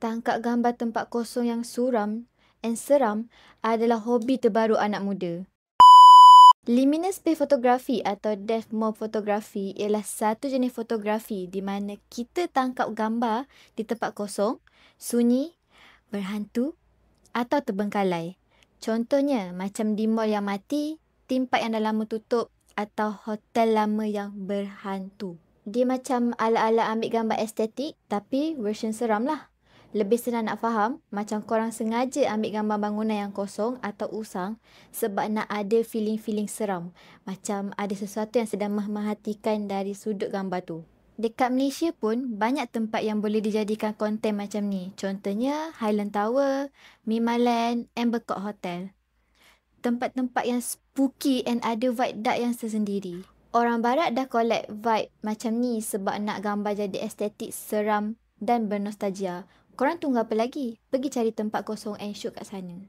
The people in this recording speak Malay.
Tangkap gambar tempat kosong yang suram and seram adalah hobi terbaru anak muda. Liminal space photography atau depth mode photography ialah satu jenis fotografi di mana kita tangkap gambar di tempat kosong, sunyi, berhantu atau terbengkalai. Contohnya macam di mall yang mati, tempat yang dah lama tutup atau hotel lama yang berhantu. Dia macam ala-ala ambil gambar estetik tapi version seram lah. Lebih senang nak faham macam korang sengaja ambil gambar bangunan yang kosong atau usang sebab nak ada feeling-feeling seram. Macam ada sesuatu yang sedang memerhatikan dari sudut gambar tu. Dekat Malaysia pun banyak tempat yang boleh dijadikan konten macam ni. Contohnya Highland Tower, Mimaland and Bangkok Hotel. Tempat-tempat yang spooky and ada vibe dark yang tersendiri. Orang barat dah collect vibe macam ni sebab nak gambar jadi estetik seram dan bernostalgia. Korang tunggu apa lagi? Pergi cari tempat kosong and shoot kat sana.